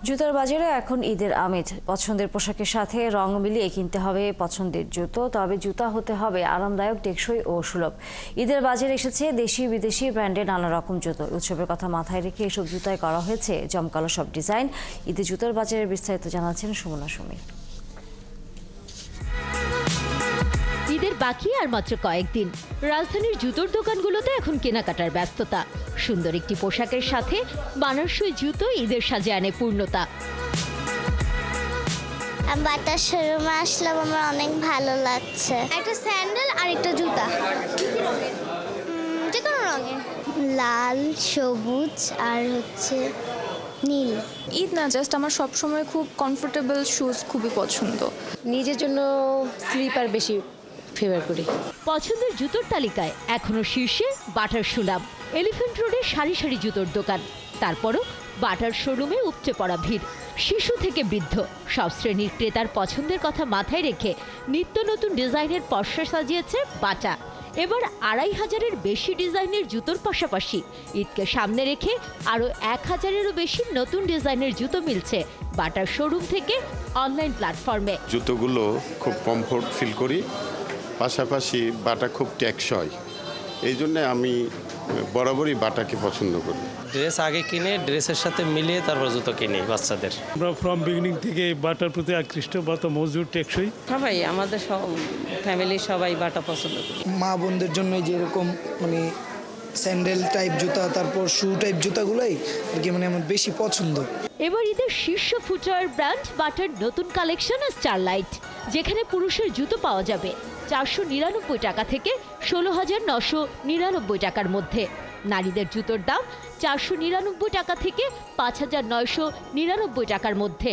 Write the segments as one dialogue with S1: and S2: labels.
S1: জুতার বাজারে এখন ঈদের আমেজ। পছন্দের পোশাকের সাথে রং মিলিয়ে কিনতে হবে পছন্দের জুতো। তবে জুতা হতে হবে আরামদায়ক, টেকসই ও সুলভ। ঈদের বাজারে এসেছে দেশি বিদেশি ব্র্যান্ডের নানা রকম জুতো। উৎসবের কথা মাথায় রেখে এসব জুতায় করা হয়েছে জমকালো সব ডিজাইন। ঈদে জুতার বাজারের বিস্তারিত জানাচ্ছেন সুমনা সুমি।
S2: ঈদের বাকি আর মাত্র কয়েকদিন। রাজধানীর জুতোর দোকানগুলোতে এখন কেনাকাটার ব্যস্ততা। সুন্দর একটি পোশাকের সাথে বানারসই জুতো ঈদের সাজে আনে পূর্ণতা।
S3: বাটার শোরুমে আসলাম, আমার অনেক ভালো লাগছে। একটা স্যান্ডেল আর একটা জুতা, যে কোনো রঙের, লাল, সবুজ আর হচ্ছে নীল।
S4: ঈদ না, জাস্ট আমার সবসময় খুব কমফোর্টেবল শুজ খুবই পছন্দ।
S5: নিজের জন্য স্লিপার বেশি ফেভার করি।
S2: পছন্দের জুতোর তালিকায় এখনো শীর্ষে বাটার সুনাম। এলিফ্যান্ট রোডে সারি সারি জুতোর দোকান। তারপরও বাটার শোরুমে উপচে পড়া ভিড়। শিশু থেকে বৃদ্ধ সব শ্রেণীর ক্রেতার পছন্দের কথা মাথায় রেখে নিত্য নতুন ডিজাইনের পসরা সাজিয়েছে বাটা। এবার ২৫০০-এর বেশি ডিজাইনের জুতোর পাশাপাশি ঈদকে সামনে রেখে আরও ১০০০-এরও বেশি নতুন ডিজাইনের জুতো মিলছে বাটার শোরুম থেকে অনলাইন প্ল্যাটফর্মে।
S6: জুতোগুলো খুব কমফোর্ট ফিল করি, পাশাপাশি বাটা খুব টেকসই। এই জন্য আমি বরাবরই বাটাকে পছন্দ করি।
S7: ড্রেস আগে কিনে ড্রেসের সাথে মিলিয়ে তারপর জুতো কিনি বাচ্চাদের।
S8: আমরা ফ্রম বিগিনিং থেকে বাটার প্রতি আকৃষ্ট, বাটা মজবুত, টেকসই।
S5: সবাই আমাদের ফ্যামিলি সবাই বাটা পছন্দ করি।
S9: মা বোনদের জন্য যেরকম মানে স্যান্ডেল টাইপ জুতা, তারপর শু টাইপ জুতাগুলোই আর কি মানে আমার বেশি পছন্দ।
S2: এবার ঈদের শীর্ষ ফুটওয়্যার ব্র্যান্ড বাটার নতুন কালেকশন স্টারলাইট, যেখানে পুরুষের জুতো পাওয়া যাবে ৪৯৯ টাকা থেকে ১৬,৯৯৯ টাকার মধ্যে। নারীদের জুতোর দাম ৪৯৯ টাকা থেকে ৫,৯৯৯ টাকার মধ্যে।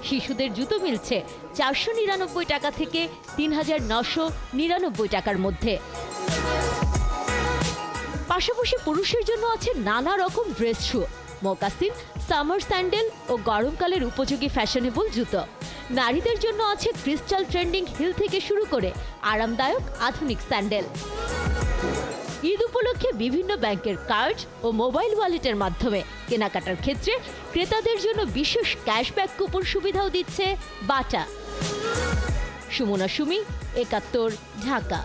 S2: শিশুদের জুতো মিলছে ৪৯৯ টাকা থেকে ৩,৯৯৯ টাকার মধ্যে। পাশাপাশি পুরুষের জন্য আছে নানা রকম ড্রেস শু, মোকাসিন, সামার স্যান্ডেল ও গরমকালের উপযোগী ফ্যাশনেবল জুতো। নারীদের জন্য আছে ক্রিস্টাল ট্রেন্ডিং হিল থেকে শুরু করে আরামদায়ক আধুনিক স্যান্ডেল। ঈদ উপলক্ষে বিভিন্ন ব্যাংকের কার্ড ও মোবাইল ওয়ালেটের মাধ্যমে কেনাকাটার ক্ষেত্রে ক্রেতাদের জন্য বিশেষ ক্যাশব্যাক কুপন সুবিধাও দিচ্ছে বাটা। সুমনা সুমি, ৭১, ঢাকা।